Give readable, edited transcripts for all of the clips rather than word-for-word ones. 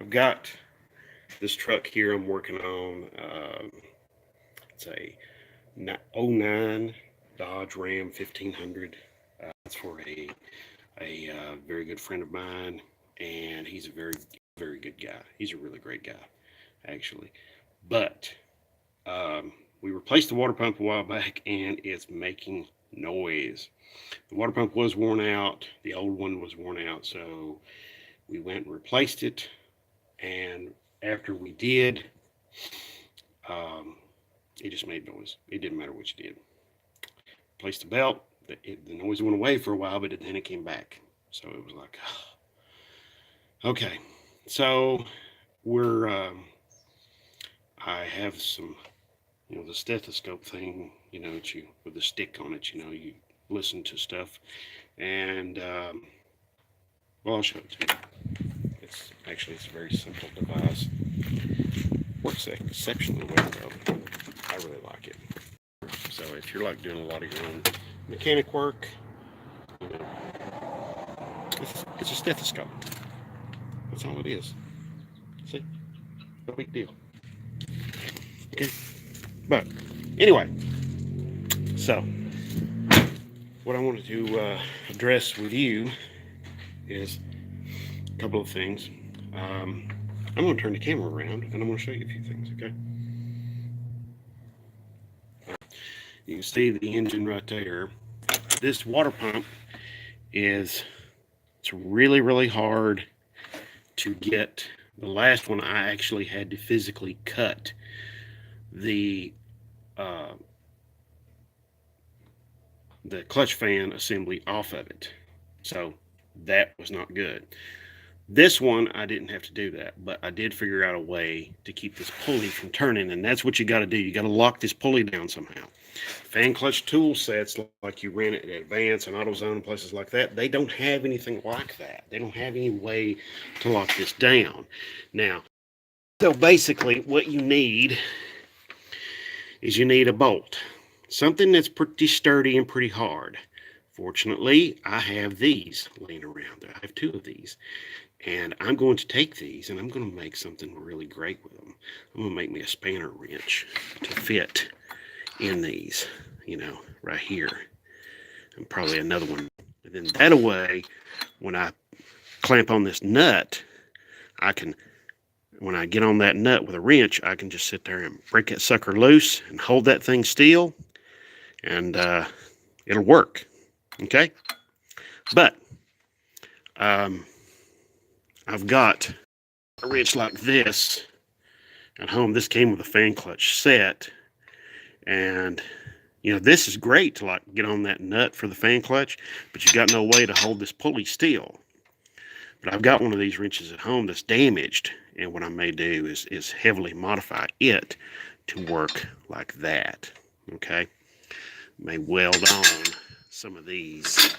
I've got this truck here I'm working on. It's a '09 Dodge Ram 1500. It's for a very good friend of mine, and he's a very good guy. He's a really great guy, actually. But we replaced the water pump a while back, and it's making noise. The water pump was worn out. The old one was worn out, so we went and replaced it. And after we did, um, it just made noise. It didn't matter what you did. Placed the belt. The noise went away for a while, but then it came back. So it was like, okay. So we're I have some, the stethoscope thing, that you with the stick on it. You listen to stuff, and well, I'll show it to you. It's a very simple device. Works exceptionally well though. I really like it. So if you're like doing a lot of your own mechanic work, you know, it's a stethoscope. That's all it is. See, no big deal. Okay, but anyway, so what I wanted to address with you is a couple of things. I'm going to turn the camera around and I'm going to show you a few things. Okay, you can see the engine right there. This water pump it's really hard to get. The last one I actually had to physically cut the uh, the clutch fan assembly off of it, so that was not good. This one I didn't have to do that, but I did figure out a way to keep this pulley from turning, and that's what you got to do. You got to lock this pulley down somehow. Fan clutch tool sets like you rent at Advance and AutoZone and places like that, they don't have anything like that. They don't have any way to lock this down. Now, so basically what you need is you need a bolt. Something that's pretty sturdy and pretty hard. Fortunately, I have these laying around. I have two of these. And I'm going to take these and I'm going to make something really great with them. I'm going to make me a spanner wrench to fit in these, right here. And probably another one. And then that way, when I clamp on this nut, when I get on that nut with a wrench, I can just sit there and break that sucker loose and hold that thing still, and it'll work. Okay? But I've got a wrench like this at home. This came with a fan clutch set, and this is great to like get on that nut for the fan clutch, but you got no way to hold this pulley still. But I've got one of these wrenches at home that's damaged, and what I may do is heavily modify it to work like that. Okay, may weld on some of these.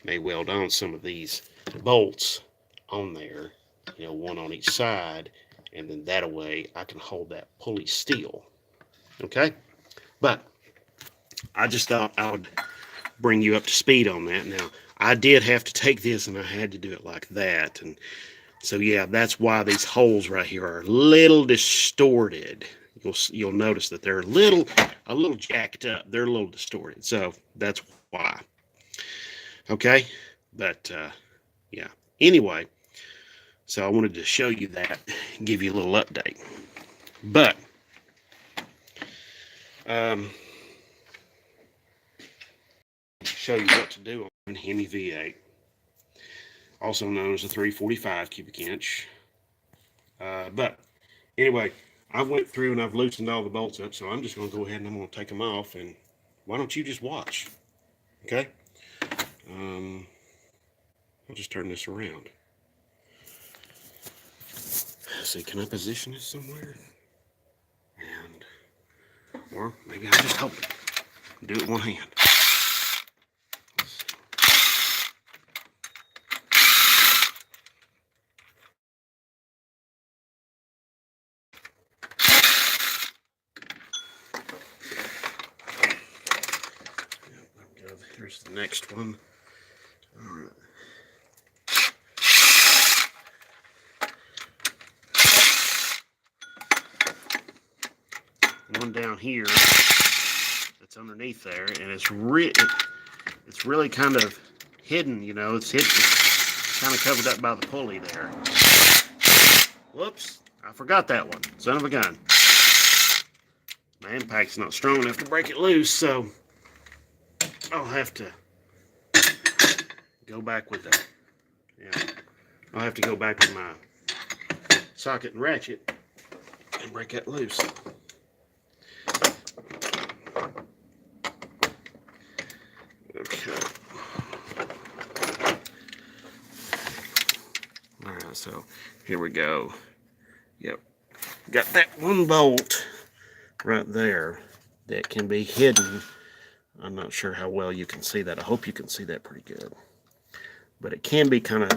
May weld on some of these bolts on there, one on each side, and then that way I can hold that pulley still. Okay, but I just thought I would bring you up to speed on that. Now, I did have to take this and I had to do it like that, and so yeah, that's why these holes right here are a little distorted. You'll notice that they're a little jacked up. They're a little distorted, so that's why. Okay, but yeah. Anyway, so I wanted to show you that, give you a little update. But show you what to do on Hemi V8, also known as a 345 cubic inch. But anyway, I went through and I've loosened all the bolts up, so I'm just going to go ahead and I'm going to take them off, and why don't you just watch? Okay. I'll just turn this around. Let's see, can I position it somewhere? Or maybe I'll just hold it. Do it one hand. Here's the next one. All right. one down here that's underneath there, and it's really kind of hidden, you know. It's kind of covered up by the pulley there. Whoops, I forgot that one. Son of a gun. My impact's not strong enough to break it loose, so I'll have to go back with that. Yeah, I'll have to go back with my socket and ratchet and break that loose. Okay. Alright, so here we go. Yep. Got that one bolt right there that can be hidden. I'm not sure how well you can see that. I hope you can see that pretty good. But it can be kind of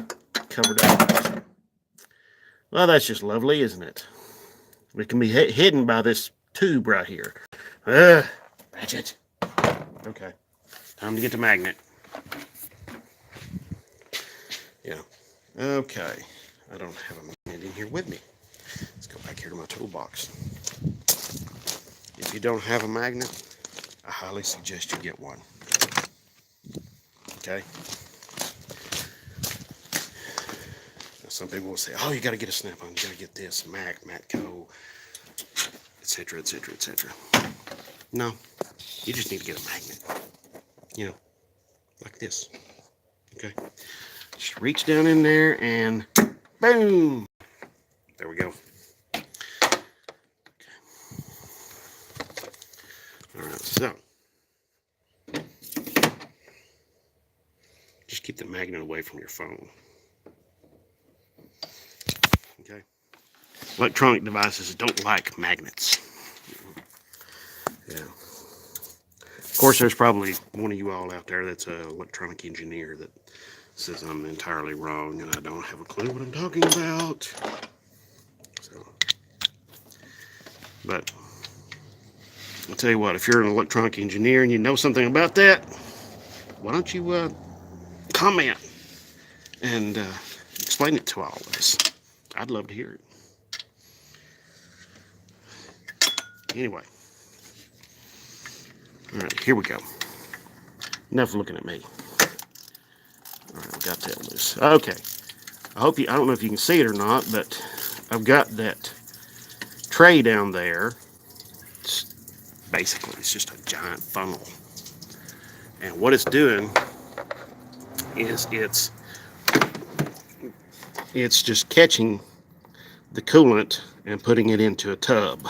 covered up. Well, that's just lovely, isn't it? It can be hidden by this tube right here. Ratchet. Okay. Time to get the magnet. Yeah. Okay. I don't have a magnet in here with me. Let's go back here to my toolbox. If you don't have a magnet, I highly suggest you get one. Okay? Now, some people will say, oh, you got to get a Snap-on, you got to get this, Matco, etc., etc., etc. No, you just need to get a magnet. You know, like this. Okay? Just reach down in there and boom! There we go. Alright, so just keep the magnet away from your phone. Okay? Electronic devices don't like magnets. Yeah. Of course, there's probably one of you all out there that's an electronic engineer that says I'm entirely wrong and I don't have a clue what I'm talking about. So, but I'll tell you what, if you're an electronic engineer and you know something about that, why don't you comment and explain it to all of us. I'd love to hear it. Anyway. Alright, here we go. Enough looking at me. Alright, we got that loose. Okay. I don't know if you can see it or not, but I've got that tray down there. Basically, it's just a giant funnel. And what it's doing is it's just catching the coolant and putting it into a tub.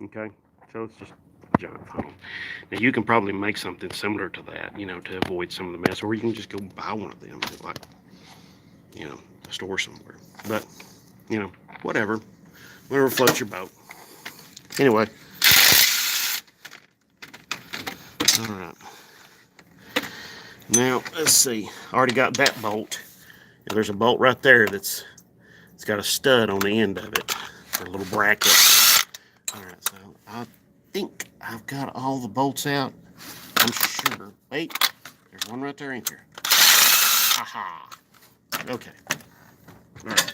Okay? So it's just a giant funnel. Now you can probably make something similar to that, you know, to avoid some of the mess, or you can just go buy one of them at, like, you know, a store somewhere. But, you know, whatever floats your boat. Anyway. All right. Now let's see. I already got that bolt. And there's a bolt right there it's got a stud on the end of it, or a little bracket. All right. So I think I've got all the bolts out. I'm sure. Wait, there's one right there, ain't there? Haha. Okay. All right.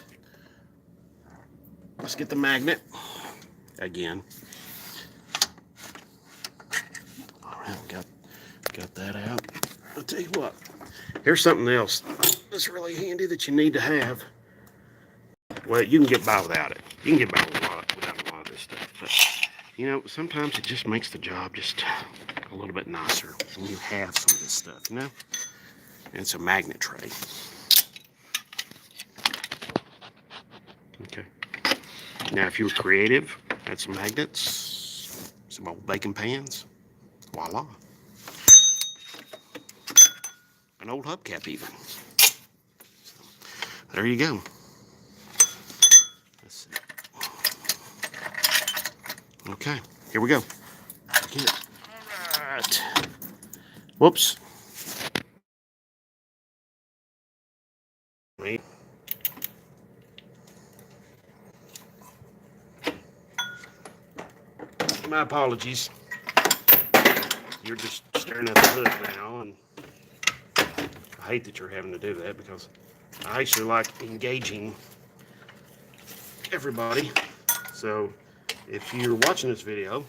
Let's get the magnet again. All right, got that out. I'll tell you what. Here's something else that's really handy that you need to have. Well, you can get by without it. You can get by without a lot of this stuff. But, you know, sometimes it just makes the job just a little bit nicer when you have some of this stuff, you know? And it's a magnet tray. Okay. Now, if you were creative, had some magnets, some old baking pans, voila. An old hubcap even. There you go. Let's see. Okay, here we go. All right. Whoops. Wait. My apologies. You're just staring at the hood now, and I hate that you're having to do that because I actually like engaging everybody. So if you're watching this video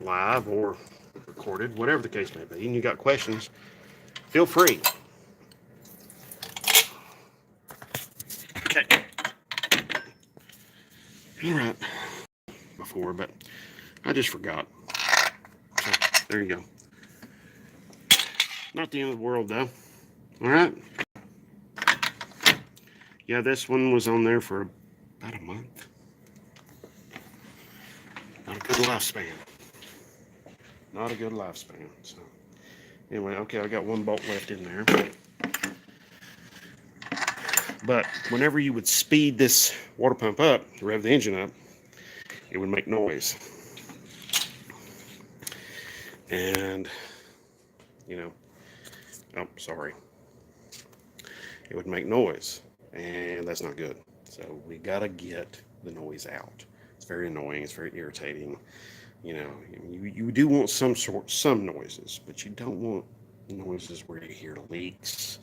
live or recorded, whatever the case may be, and you got questions, feel free. Okay. All right. Before, but I just forgot. So there you go. Not the end of the world, though. All right. Yeah, this one was on there for about a month. Not a good lifespan. Not a good lifespan. So anyway, okay, I got one bolt left in there. But whenever you would speed this water pump up, rev the engine up, it would make noise. And, you know, oh, sorry. It would make noise, and that's not good. So we gotta get the noise out. It's very annoying. It's very irritating. You know, you do want some noises, but you don't want noises where you hear leaks,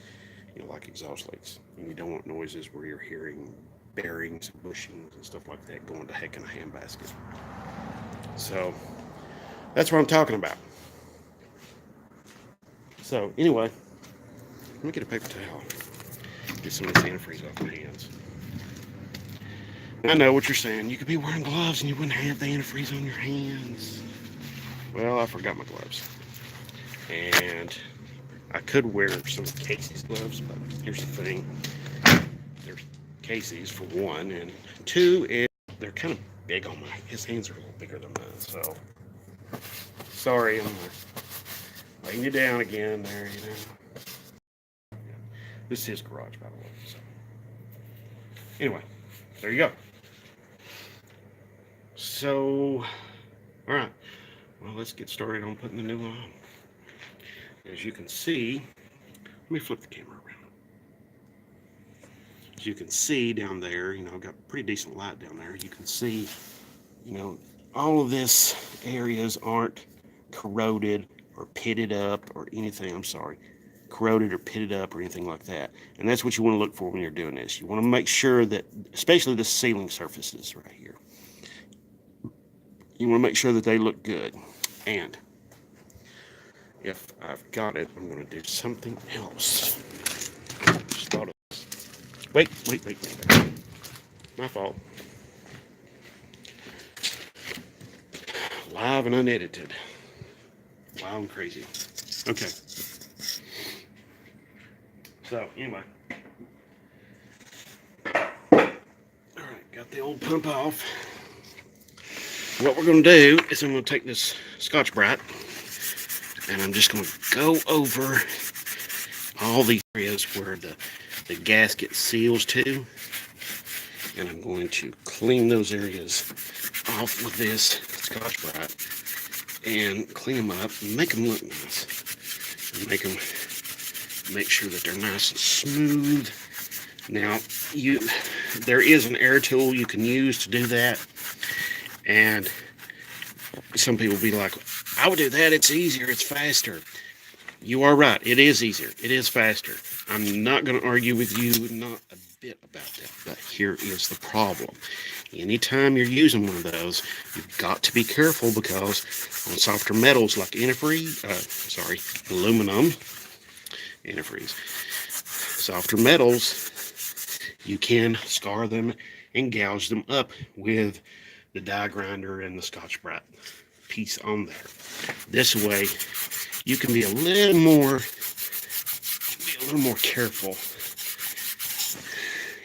you know, like exhaust leaks. And you don't want noises where you're hearing bearings and bushings and stuff like that going to heck in a handbasket. So that's what I'm talking about. So anyway, let me get a paper towel. Get some of this antifreeze off my hands. I know what you're saying. You could be wearing gloves and you wouldn't have the antifreeze on your hands. Well, I forgot my gloves. And I could wear some of Casey's gloves, but here's the thing. There's Casey's for one, and two, they're kind of big on his hands are a little bigger than mine, so sorry, I'm laying you down again there, you know. This is his garage, by the way. So anyway, there you go. So, all right. Well, let's get started on putting the new one on. As you can see, let me flip the camera around. As you can see down there, you know, I've got pretty decent light down there. You can see, you know, all of this areas aren't corroded or pitted up or anything. I'm sorry. Corroded or pitted up or anything like that. And that's what you want to look for when you're doing this. You want to make sure that, especially the sealing surfaces right here, you want to make sure that they look good. And if I've got it, I'm going to do something else. Just thought of this. Wait. My fault. Live and unedited. Wild and crazy. Okay. So, anyway. Alright, got the old pump off. What we're going to do is I'm going to take this Scotch-Brite and I'm just going to go over all these areas where the gasket seals to, and I'm going to clean those areas off with this Scotch-Brite and clean them up and make them look nice and make sure that they're nice and smooth. Now, there is an air tool you can use to do that. And some people be like, I would do that. It's easier. It's faster. You are right. It is easier. It is faster. I'm not going to argue with you, not a bit about that. But here is the problem. Anytime you're using one of those, you've got to be careful because on softer metals like aluminum, antifreeze, softer metals, you can scar them and gouge them up with the die grinder and the Scotch-Brite piece on there. This way, you can be a little more careful,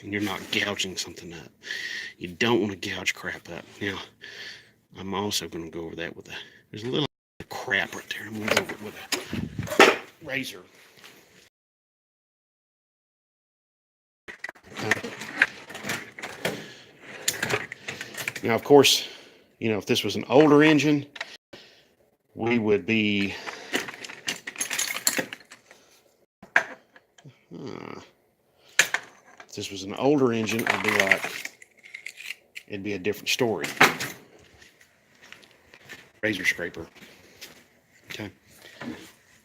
and you're not gouging something up. You don't want to gouge crap up. Now, I'm also going to go over that with there's a little crap right there. I'm going to go over it with a razor. Now, of course, you know, if this was an older engine, we would be... if this was an older engine, it'd be a different story. Razor scraper. Okay.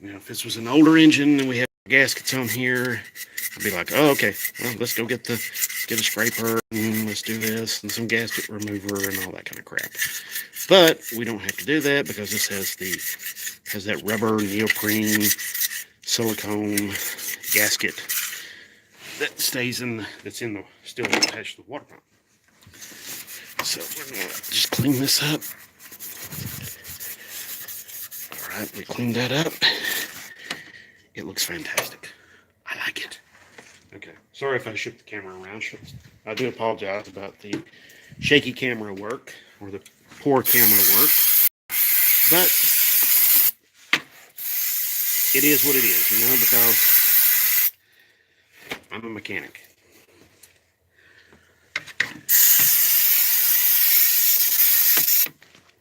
Now, if this was an older engine and we had gaskets on here, I'd be like, oh, okay, well, let's go get the get a scraper and let's do this and some gasket remover and all that kind of crap. But we don't have to do that because this has that rubber neoprene silicone gasket that stays that's still attached to the water pump. So we're gonna just clean this up. All right, we cleaned that up. It looks fantastic. I like it. Okay, sorry if I shook the camera around. I do apologize about the shaky camera work or the poor camera work, but it is what it is, because I'm a mechanic.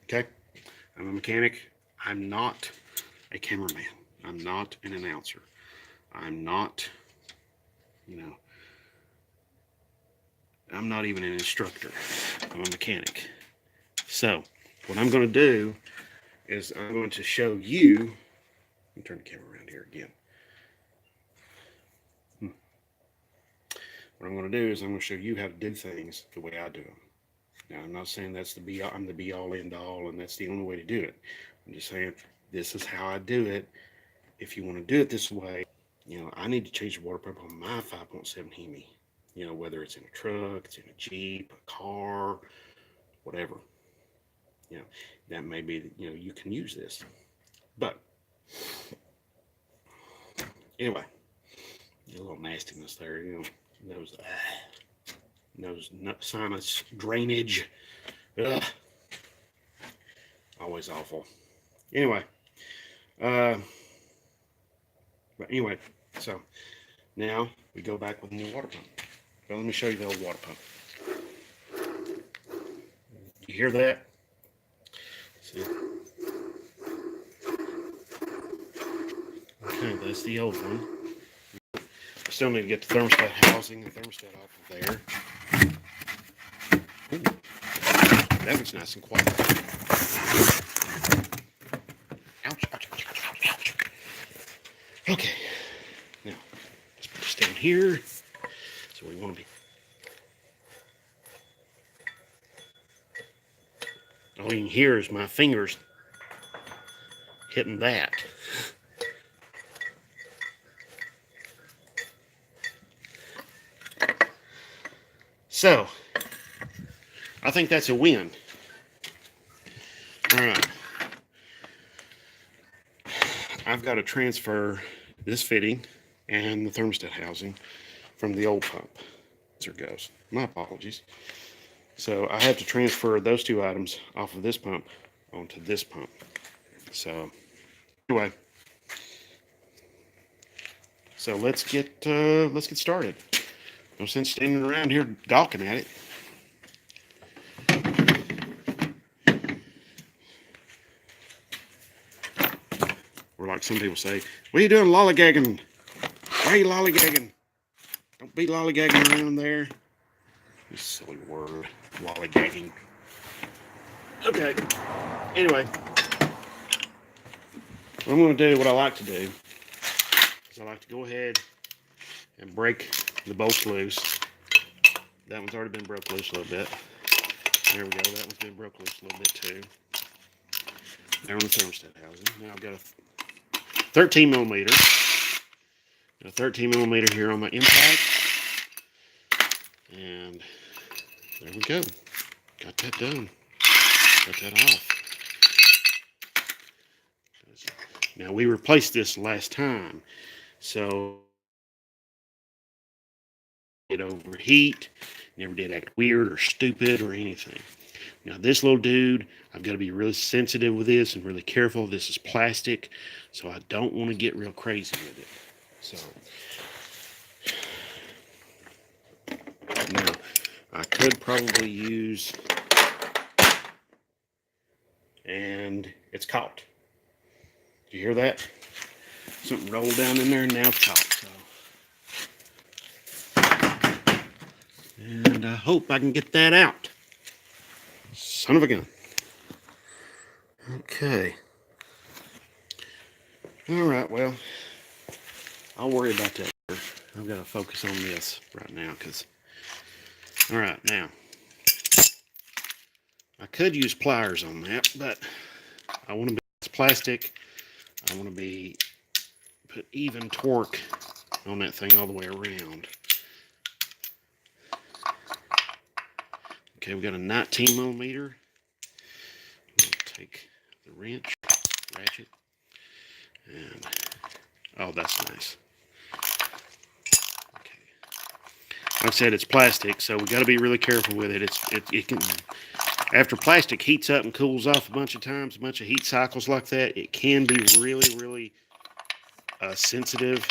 Okay, I'm a mechanic. I'm not a cameraman. I'm not an announcer. I'm not, I'm not even an instructor. I'm a mechanic. So, what I'm going to do is I'm going to show you. Let me turn the camera around here again. What I'm going to do is I'm going to show you how to do things the way I do them. Now, I'm not saying I'm the be all end all and that's the only way to do it. I'm just saying this is how I do it. If you want to do it this way, I need to change the water pump on my 5.7 Hemi. Whether it's in a truck, it's in a Jeep, a car, whatever. That may be, you can use this. But anyway, a little nastiness there, nose sinus drainage. Ugh. Always awful. Anyway, so now we go back with a new water pump. Well, let me show you the old water pump. You hear that? See? Okay, that's the old one. I still need to get the thermostat housing and thermostat off of there. Ooh, that one's nice and quiet. Ouch, ouch, ouch, ouch, ouch. Okay, now let's put this down here. So we want to be. All you can hear is my fingers hitting that. So, I think that's a win. All right. I've got to transfer this fitting and the thermostat housing from the old pump. There it goes. My apologies. So I have to transfer those two items off of this pump onto this pump. So anyway, so let's get started. No sense standing around here gawking at it. Or like some people say, what are you doing lollygagging? Why are you lollygagging? Don't be lollygagging around there. This silly word, lollygagging. Okay, anyway, what I'm going to do, what I like to do, is I like to go ahead and break the bolts loose. That one's already been broke loose a little bit. There we go, that one's been broke loose a little bit too. There on the thermostat housing. Now I've got a 13 millimeter. A 13 millimeter here on my impact. And there we go. Got that done. Got that off. Now we replaced this last time. So it overheat. Never did act weird or stupid or anything. Now this little dude, I've got to be really sensitive with this and really careful. This is plastic, so I don't want to get real crazy with it. So now I could probably use, and it's caught. Did you hear that? Something rolled down in there and now it's caught. So. And I hope I can get that out. Son of a gun. Okay. All right, well, I'll worry about that. I've got to focus on this right now because All right, now I could use pliers on that, but I want to be it's plastic. I want to be put even torque on that thing all the way around. Okay, we got a 19 millimeter. We'll take the wrench, ratchet, and oh, that's nice. Okay, like I said, it's plastic, so we got to be really careful with it. It can after plastic heats up and cools off a bunch of times, a bunch of heat cycles like that, it can be really sensitive.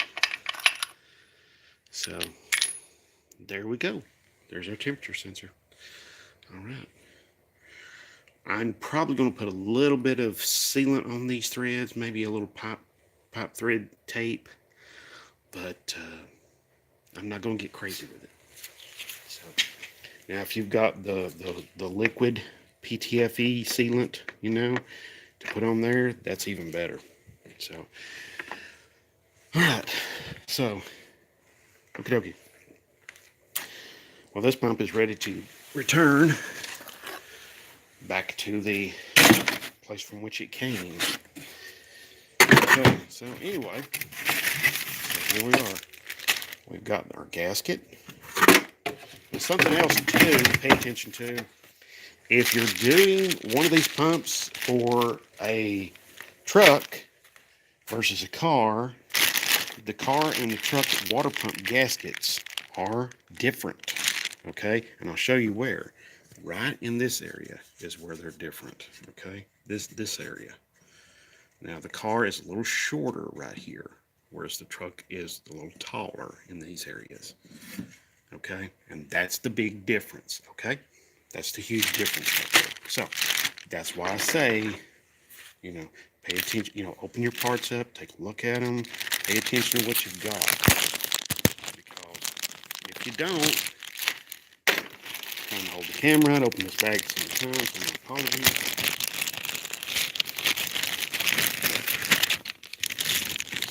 So there we go. There's our temperature sensor. All right. I'm probably going to put a little bit of sealant on these threads, maybe a little pipe thread tape, but I'm not going to get crazy with it. So now, if you've got the liquid PTFE sealant, to put on there, that's even better. So, all right. So, okie dokie. Well, this pump is ready to return back to the place from which it came. Okay, so anyway, so here we are. We've got our gasket. And something else too to pay attention to, if you're doing one of these pumps for a truck versus a car, the car and the truck water pump gaskets are different. Okay, and I'll show you where. Right in this area is where they're different. Okay, this area. Now the car is a little shorter right here, whereas the truck is a little taller in these areas. Okay, and that's the big difference. Okay, that's the huge difference right there. So that's why I say, pay attention. Open your parts up, take a look at them, pay attention to what you've got. Because if you don't, I'm gonna hold the camera out, open this bag so many times, so my apologies.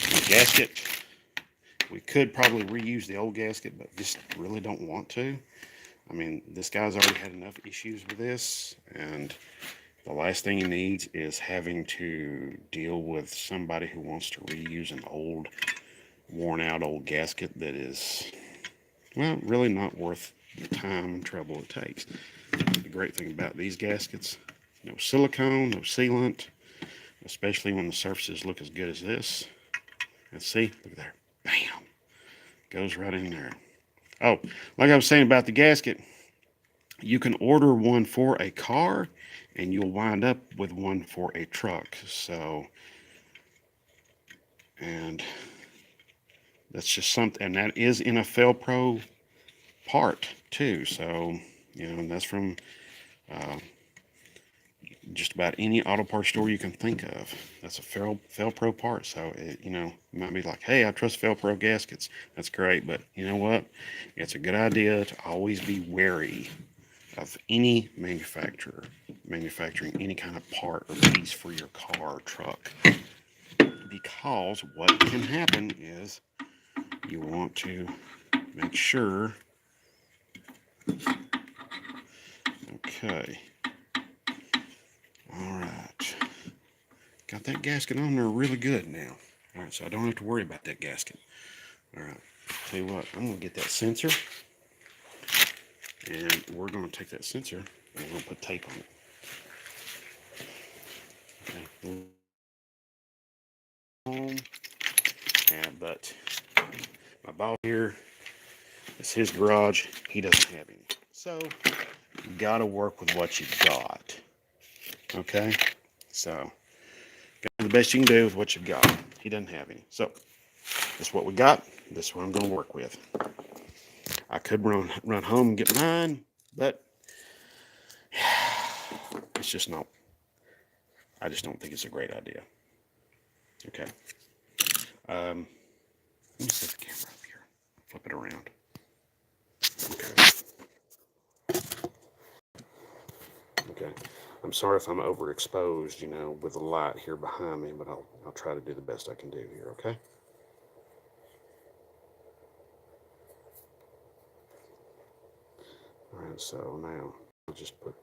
The gasket, we could probably reuse the old gasket, but just really don't want to. I mean, this guy's already had enough issues with this, and the last thing he needs is having to deal with somebody who wants to reuse an old, worn out old gasket that is, well, really not worth the time and trouble it takes. The great thing about these gaskets, no silicone, no sealant, especially when the surfaces look as good as this. And see, look there, bam, goes right in there. Oh, like I was saying about the gasket, you can order one for a car and you'll wind up with one for a truck. So, and that's just something, and that is in a Felpro part too. So, that's from just about any auto parts store you can think of. That's a Felpro part. So, you might be like, hey, I trust Felpro gaskets. That's great. But you know what? It's a good idea to always be wary of any manufacturer manufacturing any kind of part or piece for your car or truck. Because what can happen is you want to make sure. Okay. All right. Got that gasket on there really good now. All right, so I don't have to worry about that gasket. All right. Tell you what, I'm going to get that sensor. And we're going to take that sensor and we're going to put tape on it. Okay. But my boss here, it's his garage. He doesn't have any. So you got to work with what you've got. Okay? So the best you can do with what you've got. He doesn't have any. So this is what we got. This is what I'm going to work with. I could run home and get mine, but it's just not. I just don't think it's a great idea. Okay. Let me set the camera up here. Flip it around. Okay. I'm sorry if I'm overexposed, with the light here behind me, but I'll try to do the best I can do here, okay? All right, so now I'll just put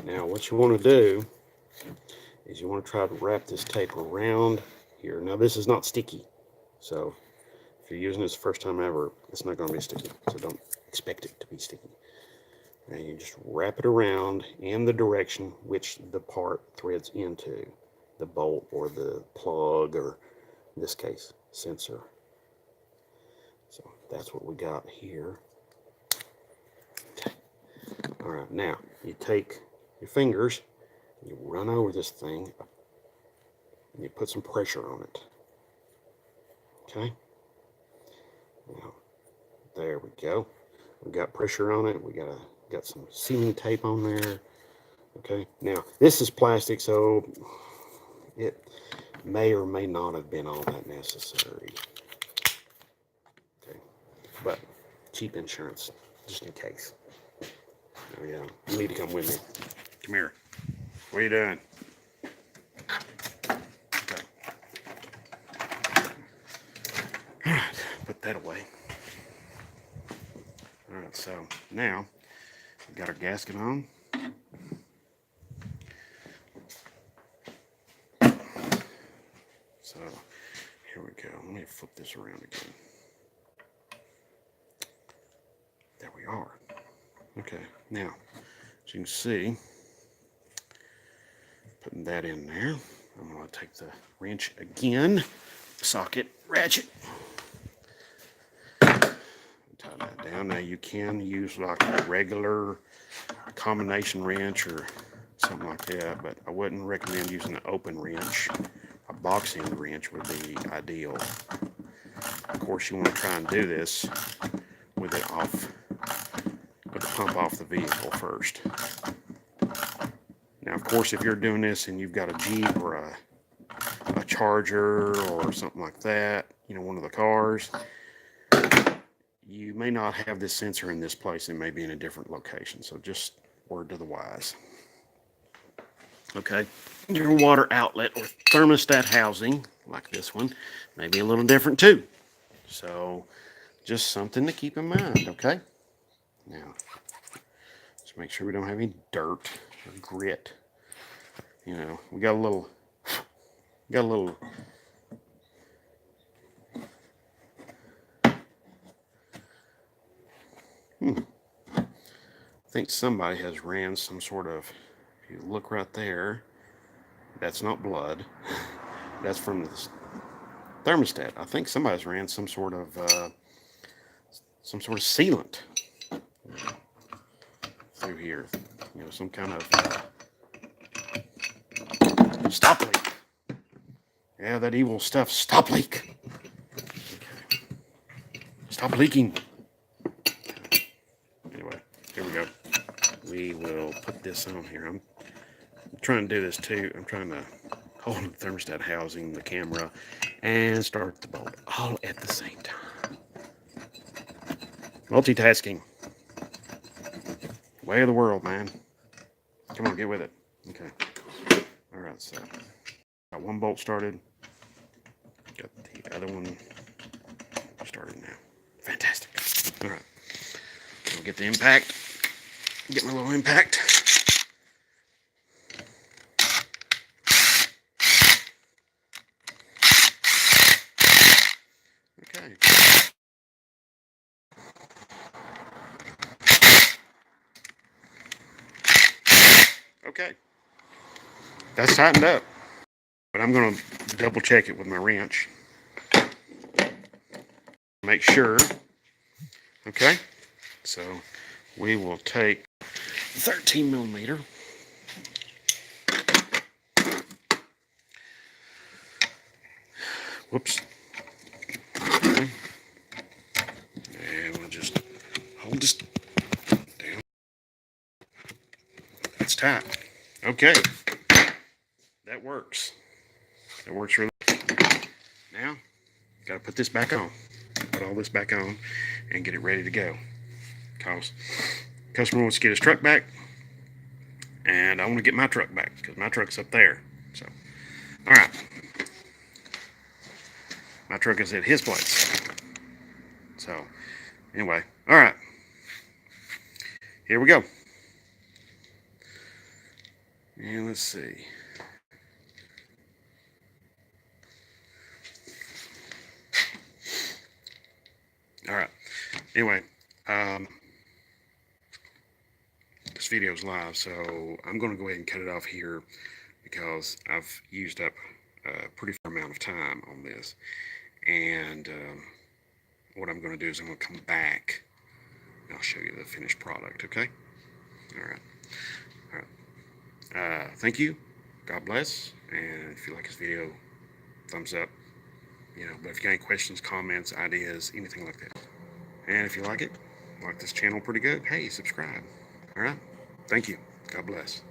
now what you want to do is you want to try to wrap this tape around here. Now this is not sticky, so if you're using this the first time ever, it's not going to be sticky, so don't expect it to be sticky. And you just wrap it around in the direction which the part threads into, the bolt or the plug, or in this case, sensor. So that's what we got here. Okay. All right, now you take your fingers, you run over this thing, and you put some pressure on it. Okay? Now, there we go. We got pressure on it. We got some sealing tape on there. Okay. Now this is plastic, so it may or may not have been all that necessary. Okay. But cheap insurance, just in case. Oh yeah. You need to come with me. Come here. What are you doing? Okay. All right. Put that away. All right. So now we've got our gasket on. So here we go. Let me flip this around again. There we are. Okay, now as you can see, putting that in there, I'm going to take the wrench again, socket, ratchet, tie that down. Now you can use like a regular combination wrench or something like that, but I wouldn't recommend using an open wrench. A box end wrench would be ideal. Of course, you want to try and do this with it off, with the pump off the vehicle first. Now, of course, if you're doing this and you've got a Jeep or a Charger or something like that, you know, one of the cars, you may not have this sensor in this place. It may be in a different location. So just word to the wise. Okay, your water outlet or thermostat housing, like this one, may be a little different too. So just something to keep in mind, okay? Now, just make sure we don't have any dirt or grit. You know, we got a little, I think somebody has ran some sort of, if you look right there, that's not blood. That's from the thermostat. I think somebody's ran some sort of sealant through here. You know, some kind of stop leak. Yeah, that evil stuff. Stop leak. Okay. Stop leaking. Anyway, here we go. We will put this on here. I'm trying to do this too. I'm trying to hold the thermostat housing, the camera, and start the bolt all at the same time. Multitasking. Way of the world, man. Come on, get with it. Okay. All right, so got one bolt started. Got the other one started now. Fantastic. All right. I'll get the impact. Get my little impact. Okay. Okay. That's tightened up. But I'm going to double check it with my wrench. Make sure. Okay. So we will take 13 millimeter. Whoops. Okay. And we'll just hold this down. That's tight. Okay. That works. That works really well. Now, got to put this back on. Put all this back on and get it ready to go. Because customer wants to get his truck back, and I want to get my truck back because my truck's up there. So, all right. My truck is at his place. So, anyway, all right. Here we go. And let's see. All right. Anyway, this video is live, so I'm going to go ahead and cut it off here because I've used up a pretty fair amount of time on this. And what I'm going to do is I'm going to come back and I'll show you the finished product, okay? All right. All right. Thank you. God bless. And if you like this video, thumbs up. But if you got any questions, comments, ideas, anything like that. And if you like this channel pretty good, hey, subscribe. All right. Thank you. God bless.